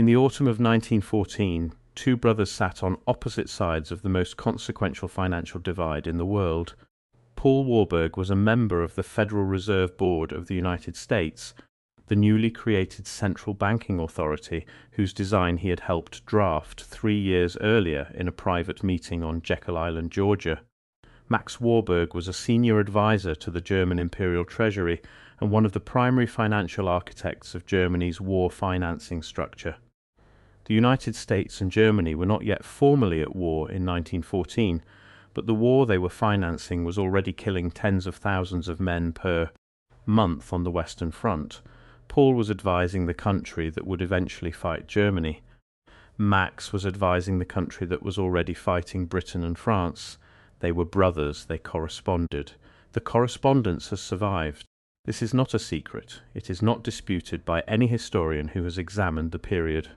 In the autumn of 1914, two brothers sat on opposite sides of the most consequential financial divide in the world. Paul Warburg was a member of the Federal Reserve Board of the United States, the newly created central banking authority whose design he had helped draft 3 years earlier in a private meeting on Jekyll Island, Georgia. Max Warburg was a senior advisor to the German Imperial Treasury and one of the primary financial architects of Germany's war financing structure. The United States and Germany were not yet formally at war in 1914, but the war they were financing was already killing tens of thousands of men per month on the Western Front. Paul was advising the country that would eventually fight Germany. Max was advising the country that was already fighting Britain and France. They were brothers, they corresponded. The correspondence has survived. This is not a secret. It is not disputed by any historian who has examined the period.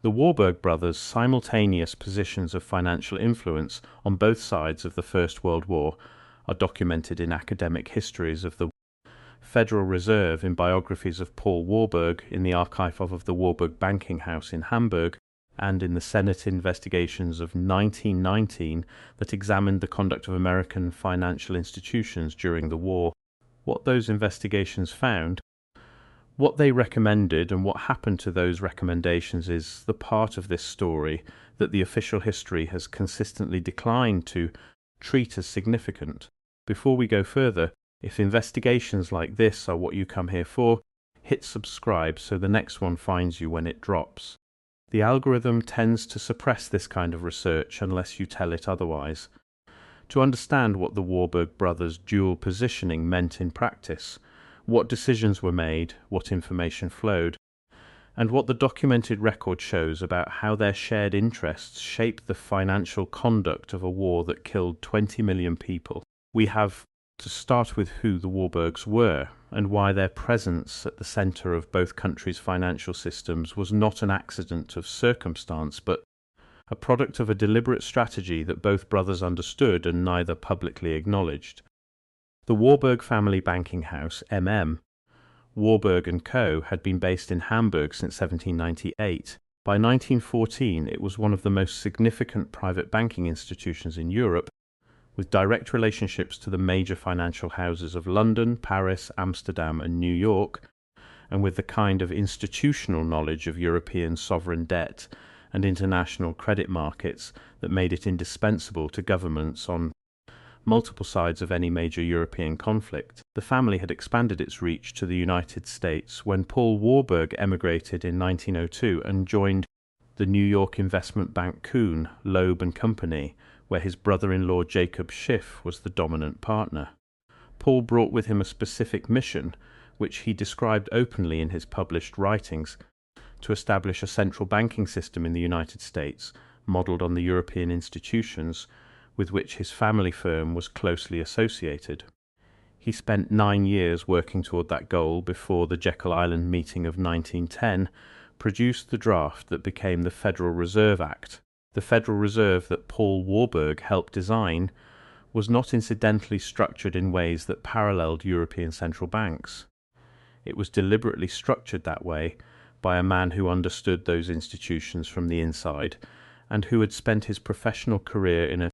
The Warburg brothers' simultaneous positions of financial influence on both sides of the First World War are documented in academic histories of the Federal Reserve, in biographies of Paul Warburg in the archive of the Warburg Banking House in Hamburg, and in the Senate investigations of 1919 that examined the conduct of American financial institutions during the war. What those investigations found, what they recommended, and what happened to those recommendations is the part of this story that the official history has consistently declined to treat as significant. Before we go further, if investigations like this are what you come here for, hit subscribe so the next one finds you when it drops. The algorithm tends to suppress this kind of research unless you tell it otherwise. To understand what the Warburg brothers' dual positioning meant in practice, what decisions were made, what information flowed, and what the documented record shows about how their shared interests shaped the financial conduct of a war that killed 20 million people, we have to start with who the Warburgs were and why their presence at the center of both countries' financial systems was not an accident of circumstance, but a product of a deliberate strategy that both brothers understood and neither publicly acknowledged. The Warburg family banking house, MM, Warburg & Co., had been based in Hamburg since 1798. By 1914, it was one of the most significant private banking institutions in Europe, with direct relationships to the major financial houses of London, Paris, Amsterdam, and New York, and with the kind of institutional knowledge of European sovereign debt and international credit markets that made it indispensable to governments on multiple sides of any major European conflict. The family had expanded its reach to the United States when Paul Warburg emigrated in 1902 and joined the New York investment bank Kuhn, Loeb & Company, where his brother-in-law Jacob Schiff was the dominant partner. Paul brought with him a specific mission, which he described openly in his published writings, to establish a central banking system in the United States, modelled on the European institutions with which his family firm was closely associated. He spent 9 years working toward that goal before the Jekyll Island meeting of 1910 produced the draft that became the Federal Reserve Act. The Federal Reserve that Paul Warburg helped design was not incidentally structured in ways that paralleled European central banks. It was deliberately structured that way by a man who understood those institutions from the inside and who had spent his professional career in a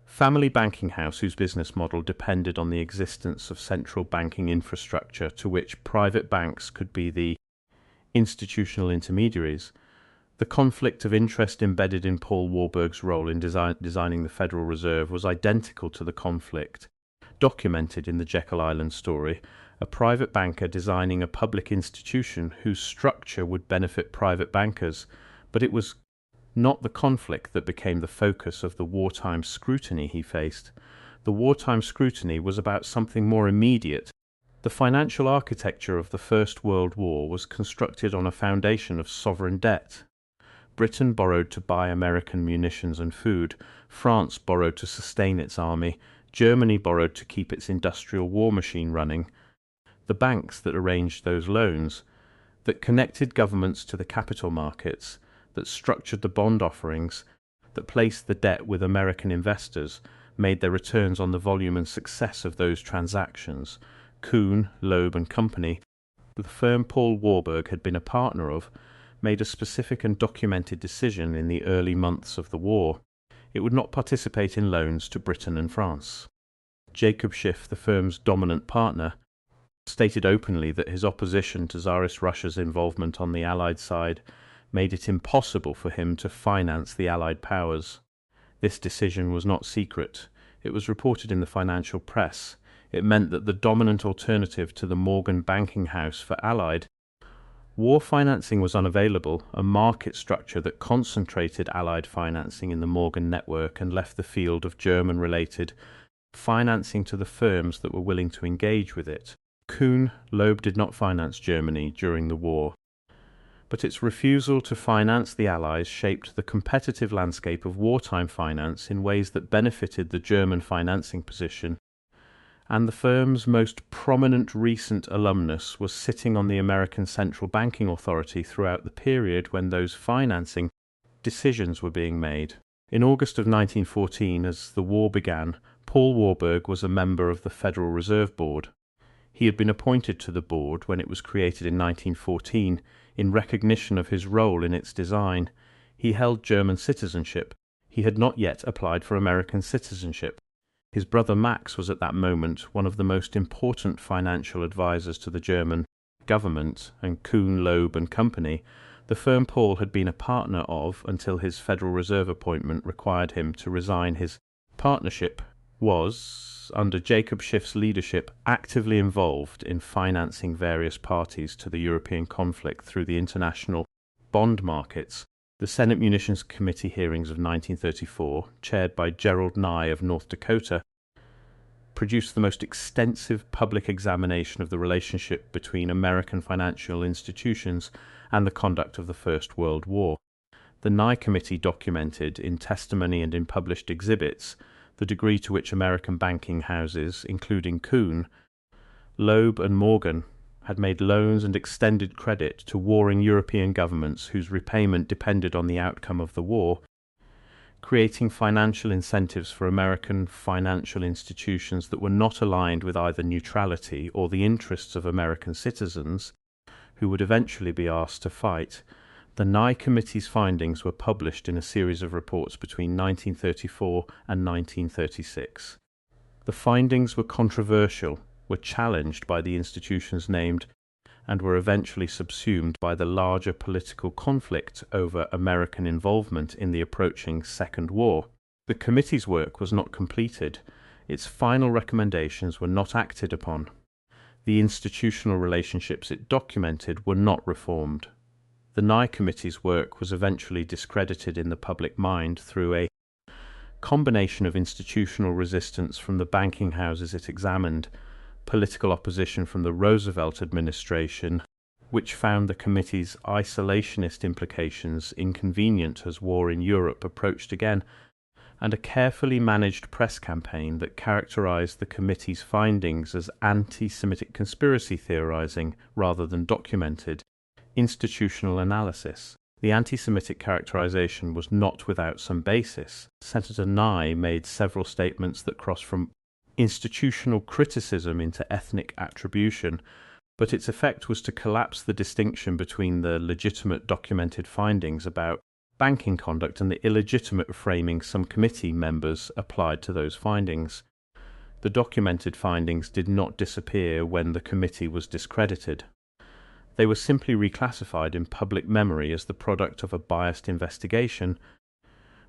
family banking house whose business model depended on the existence of central banking infrastructure to which private banks could be the institutional intermediaries. The conflict of interest embedded in Paul Warburg's role in designing the Federal Reserve was identical to the conflict documented in the Jekyll Island story, a private banker designing a public institution whose structure would benefit private bankers, but it was not the conflict that became the focus of the wartime scrutiny he faced. The wartime scrutiny was about something more immediate. The financial architecture of the First World War was constructed on a foundation of sovereign debt. Britain borrowed to buy American munitions and food, France borrowed to sustain its army, Germany borrowed to keep its industrial war machine running. The banks that arranged those loans, that connected governments to the capital markets, that structured the bond offerings, that placed the debt with American investors, made their returns on the volume and success of those transactions. Kuhn, Loeb & Company, the firm Paul Warburg had been a partner of, made a specific and documented decision in the early months of the war. It would not participate in loans to Britain and France. Jacob Schiff, the firm's dominant partner, stated openly that his opposition to Tsarist Russia's involvement on the Allied side made it impossible for him to finance the Allied powers. This decision was not secret. It was reported in the financial press. It meant that the dominant alternative to the Morgan banking house for Allied war financing was unavailable, a market structure that concentrated Allied financing in the Morgan network and left the field of German-related financing to the firms that were willing to engage with it. Kuhn, Loeb did not finance Germany during the war, but its refusal to finance the Allies shaped the competitive landscape of wartime finance in ways that benefited the German financing position, and the firm's most prominent recent alumnus was sitting on the American Central Banking Authority throughout the period when those financing decisions were being made. In August of 1914, as the war began, Paul Warburg was a member of the Federal Reserve Board. He had been appointed to the board when it was created in 1914 in recognition of his role in its design. He held German citizenship. He had not yet applied for American citizenship. His brother Max was at that moment one of the most important financial advisors to the German government, and Kuhn, Loeb and Company, the firm Paul had been a partner of until his Federal Reserve appointment required him to resign his partnership, was, under Jacob Schiff's leadership, actively involved in financing various parties to the European conflict through the international bond markets. The Senate Munitions Committee hearings of 1934, chaired by Gerald Nye of North Dakota, produced the most extensive public examination of the relationship between American financial institutions and the conduct of the First World War. The Nye Committee documented, in testimony and in published exhibits, the degree to which American banking houses, including Kuhn, Loeb and Morgan, had made loans and extended credit to warring European governments whose repayment depended on the outcome of the war, creating financial incentives for American financial institutions that were not aligned with either neutrality or the interests of American citizens, who would eventually be asked to fight. The Nye Committee's findings were published in a series of reports between 1934 and 1936. The findings were controversial, were challenged by the institutions named, and were eventually subsumed by the larger political conflict over American involvement in the approaching Second War. The committee's work was not completed. Its final recommendations were not acted upon. The institutional relationships it documented were not reformed. The Nye Committee's work was eventually discredited in the public mind through a combination of institutional resistance from the banking houses it examined, political opposition from the Roosevelt administration, which found the committee's isolationist implications inconvenient as war in Europe approached again, and a carefully managed press campaign that characterized the committee's findings as anti-Semitic conspiracy theorizing rather than documented institutional analysis. The anti-Semitic characterization was not without some basis. Senator Nye made several statements that crossed from institutional criticism into ethnic attribution, but its effect was to collapse the distinction between the legitimate documented findings about banking conduct and the illegitimate framing some committee members applied to those findings. The documented findings did not disappear when the committee was discredited. They were simply reclassified in public memory as the product of a biased investigation,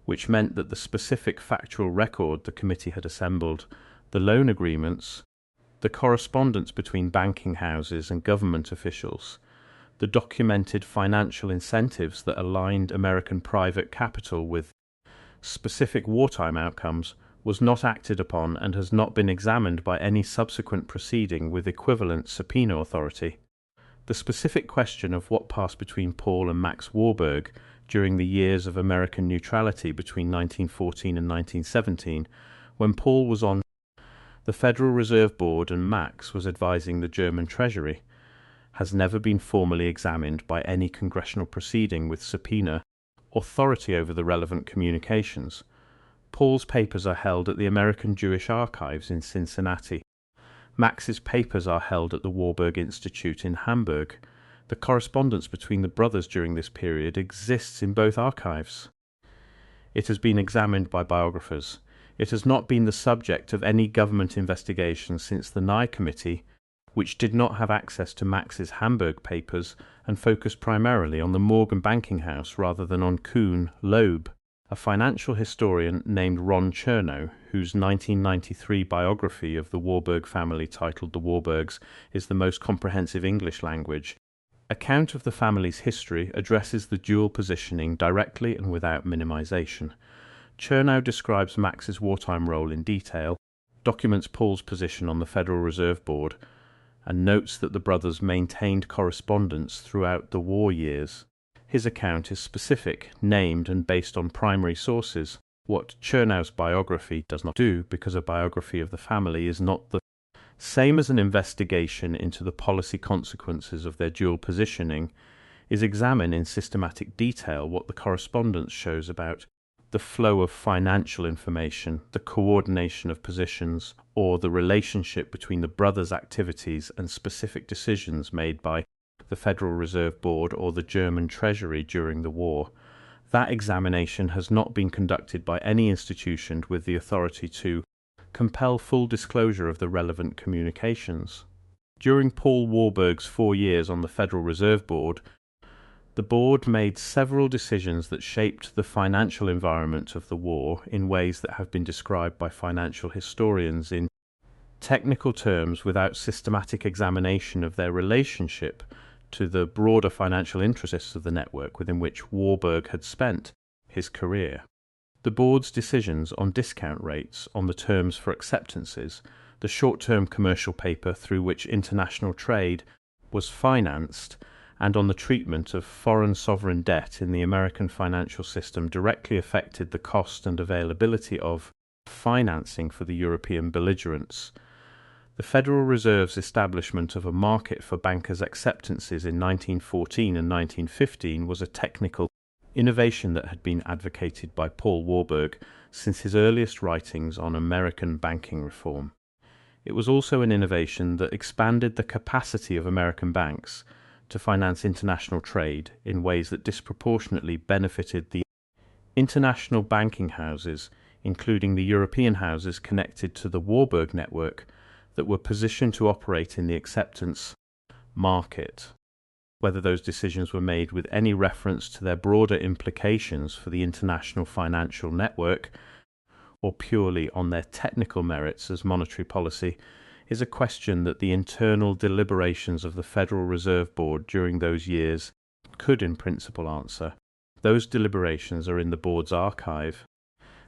which meant that the specific factual record the committee had assembled, the loan agreements, the correspondence between banking houses and government officials, the documented financial incentives that aligned American private capital with specific wartime outcomes, was not acted upon and has not been examined by any subsequent proceeding with equivalent subpoena authority. The specific question of what passed between Paul and Max Warburg during the years of American neutrality between 1914 and 1917, when Paul was on the Federal Reserve Board and Max was advising the German Treasury, has never been formally examined by any congressional proceeding with subpoena authority over the relevant communications. Paul's papers are held at the American Jewish Archives in Cincinnati. Max's papers are held at the Warburg Institute in Hamburg. The correspondence between the brothers during this period exists in both archives. It has been examined by biographers. It has not been the subject of any government investigation since the Nye Committee, which did not have access to Max's Hamburg papers and focused primarily on the Morgan banking house rather than on Kuhn Loeb, a financial historian named Ron Chernow, whose 1993 biography of the Warburg family titled The Warburgs is the most comprehensive English language. Account of the family's history addresses the dual positioning directly and without minimization. Chernow describes Max's wartime role in detail, documents Paul's position on the Federal Reserve Board, and notes that the brothers maintained correspondence throughout the war years. His account is specific, named, and based on primary sources, what Chernow's biography does not do, because a biography of the family is not the same as an investigation into the policy consequences of their dual positioning, is examine in systematic detail what the correspondence shows about the flow of financial information, the coordination of positions, or the relationship between the brothers' activities and specific decisions made by the Federal Reserve Board or the German Treasury during the war. That examination has not been conducted by any institution with the authority to compel full disclosure of the relevant communications. During Paul Warburg's 4 years on the Federal Reserve Board, the board made several decisions that shaped the financial environment of the war in ways that have been described by financial historians in technical terms without systematic examination of their relationship to the broader financial interests of the network within which Warburg had spent his career. The board's decisions on discount rates, on the terms for acceptances, the short-term commercial paper through which international trade was financed, and on the treatment of foreign sovereign debt in the American financial system directly affected the cost and availability of financing for the European belligerents. The Federal Reserve's establishment of a market for bankers' acceptances in 1914 and 1915 was a technical innovation that had been advocated by Paul Warburg since his earliest writings on American banking reform. It was also an innovation that expanded the capacity of American banks to finance international trade in ways that disproportionately benefited the international banking houses, including the European houses connected to the Warburg network, that were positioned to operate in the acceptance market. Whether those decisions were made with any reference to their broader implications for the international financial network, or purely on their technical merits as monetary policy, is a question that the internal deliberations of the Federal Reserve Board during those years could in principle answer. Those deliberations are in the board's archive.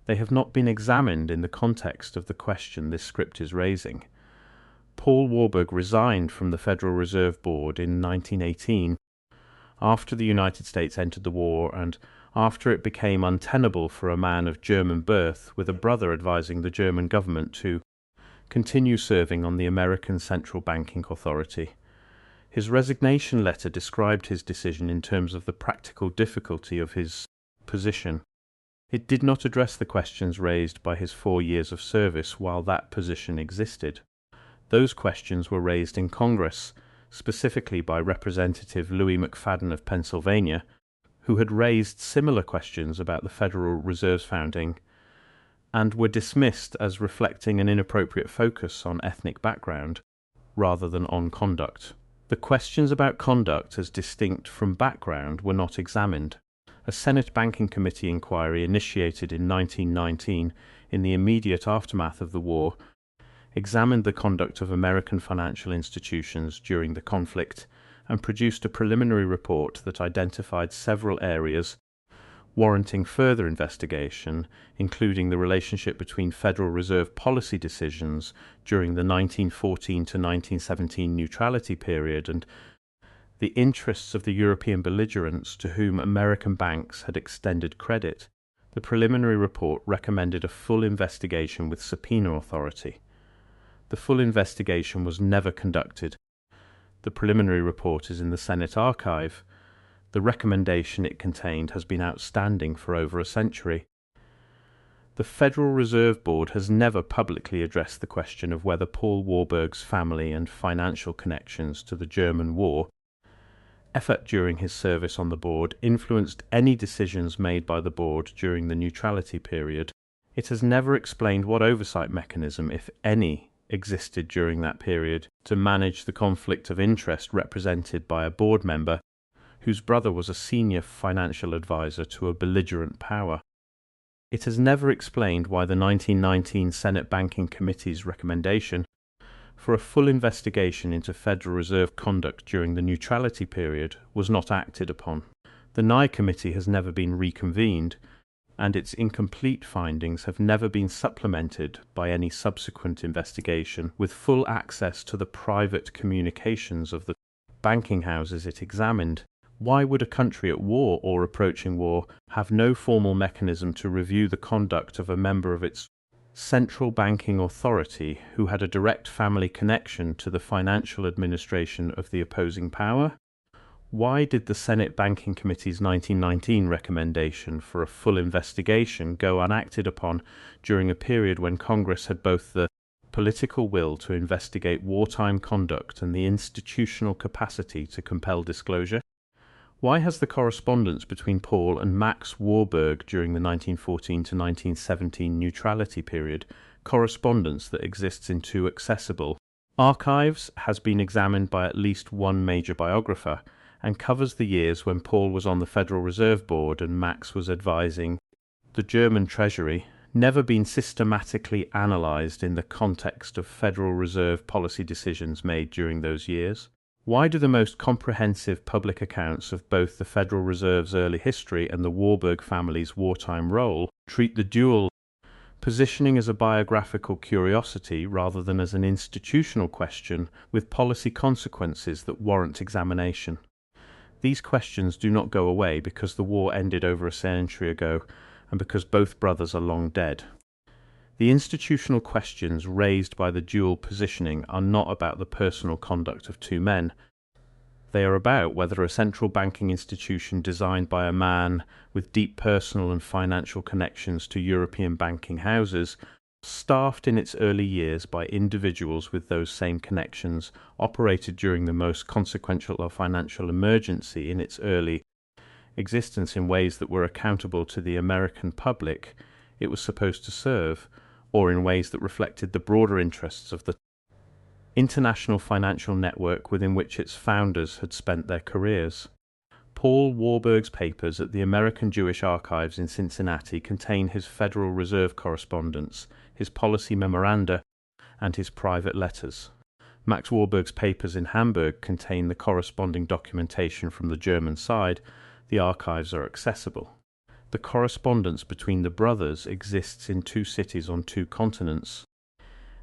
They have not been examined in the context of the question this script is raising. Paul Warburg resigned from the Federal Reserve Board in 1918 after the United States entered the war and after it became untenable for a man of German birth with a brother advising the German government to continue serving on the American Central Banking Authority. His resignation letter described his decision in terms of the practical difficulty of his position. It did not address the questions raised by his 4 years of service while that position existed. Those questions were raised in Congress, specifically by Representative Louis McFadden of Pennsylvania, who had raised similar questions about the Federal Reserve's founding, and were dismissed as reflecting an inappropriate focus on ethnic background rather than on conduct. The questions about conduct as distinct from background were not examined. A Senate Banking Committee inquiry initiated in 1919 in the immediate aftermath of the war examined the conduct of American financial institutions during the conflict and produced a preliminary report that identified several areas warranting further investigation, including the relationship between Federal Reserve policy decisions during the 1914 to 1917 neutrality period and the interests of the European belligerents to whom American banks had extended credit. The preliminary report recommended a full investigation with subpoena authority. The full investigation was never conducted. The preliminary report is in the Senate archive. The recommendation it contained has been outstanding for over a century. The Federal Reserve Board has never publicly addressed the question of whether Paul Warburg's family and financial connections to the German war Effort during his service on the board influenced any decisions made by the board during the neutrality period. It has never explained what oversight mechanism, if any, existed during that period to manage the conflict of interest represented by a board member whose brother was a senior financial advisor to a belligerent power. It has never explained why the 1919 Senate Banking Committee's recommendation for a full investigation into Federal Reserve conduct during the neutrality period was not acted upon. The Nye Committee has never been reconvened, and its incomplete findings have never been supplemented by any subsequent investigation with full access to the private communications of the banking houses it examined. Why would a country at war or approaching war have no formal mechanism to review the conduct of a member of its central banking authority who had a direct family connection to the financial administration of the opposing power? Why did the Senate Banking Committee's 1919 recommendation for a full investigation go unacted upon during a period when Congress had both the political will to investigate wartime conduct and the institutional capacity to compel disclosure? Why has the correspondence between Paul and Max Warburg during the 1914 to 1917 neutrality period, correspondence that exists in two accessible archives, has been examined by at least one major biographer, and covers the years when Paul was on the Federal Reserve Board and Max was advising the German Treasury, never been systematically analysed in the context of Federal Reserve policy decisions made during those years? Why do the most comprehensive public accounts of both the Federal Reserve's early history and the Warburg family's wartime role treat the dual positioning as a biographical curiosity rather than as an institutional question with policy consequences that warrant examination? These questions do not go away because the war ended over a century ago and because both brothers are long dead. The institutional questions raised by the dual positioning are not about the personal conduct of two men. They are about whether a central banking institution designed by a man with deep personal and financial connections to European banking houses, staffed in its early years by individuals with those same connections, operated during the most consequential financial emergency in its early existence in ways that were accountable to the American public it was supposed to serve, or in ways that reflected the broader interests of the international financial network within which its founders had spent their careers. Paul Warburg's papers at the American Jewish Archives in Cincinnati contain his Federal Reserve correspondence, his policy memoranda, and his private letters. Max Warburg's papers in Hamburg contain the corresponding documentation from the German side. The archives are accessible. The correspondence between the brothers exists in two cities on two continents.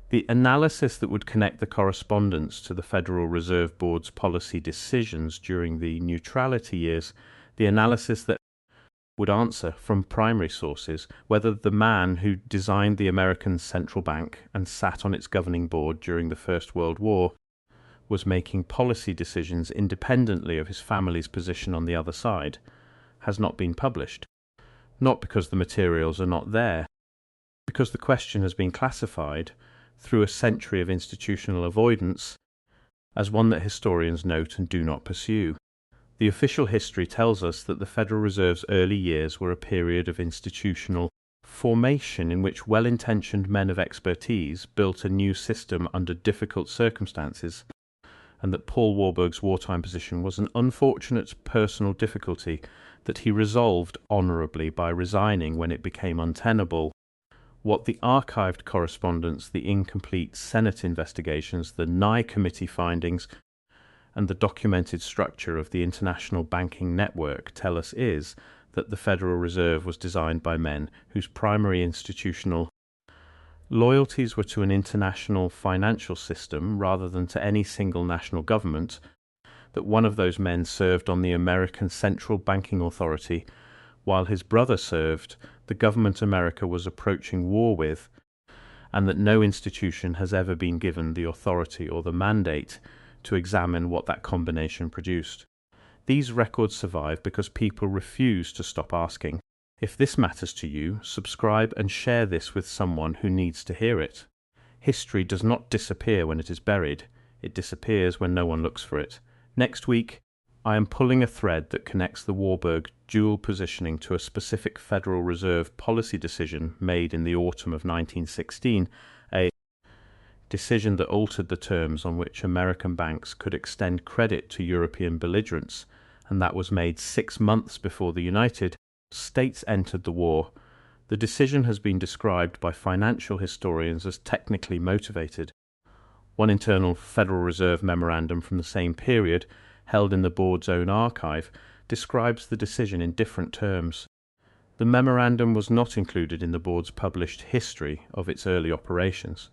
The analysis that would connect the correspondence to the Federal Reserve Board's policy decisions during the neutrality years, the analysis that would answer from primary sources whether the man who designed the American central bank and sat on its governing board during the First World War was making policy decisions independently of his family's position on the other side, has not been published. Not because the materials are not there, because the question has been classified, through a century of institutional avoidance, as one that historians note and do not pursue. The official history tells us that the Federal Reserve's early years were a period of institutional formation in which well-intentioned men of expertise built a new system under difficult circumstances, and that Paul Warburg's wartime position was an unfortunate personal difficulty that he resolved honourably by resigning when it became untenable. What the archived correspondence, the incomplete Senate investigations, the Nye Committee findings, and the documented structure of the international banking network tell us is that the Federal Reserve was designed by men whose primary institutional loyalties were to an international financial system rather than to any single national government, that one of those men served on the American Central Banking Authority, while his brother served the government America was approaching war with, and that no institution has ever been given the authority or the mandate to examine what that combination produced. These records survive because people refuse to stop asking. If this matters to you, subscribe and share this with someone who needs to hear it. History does not disappear when it is buried. It disappears when no one looks for it. Next week, I am pulling a thread that connects the Warburg dual positioning to a specific Federal Reserve policy decision made in the autumn of 1916, a decision that altered the terms on which American banks could extend credit to European belligerents, and that was made 6 months before the United States entered the war. The decision has been described by financial historians as technically motivated. One internal Federal Reserve memorandum from the same period, held in the board's own archive, describes the decision in different terms. The memorandum was not included in the board's published history of its early operations.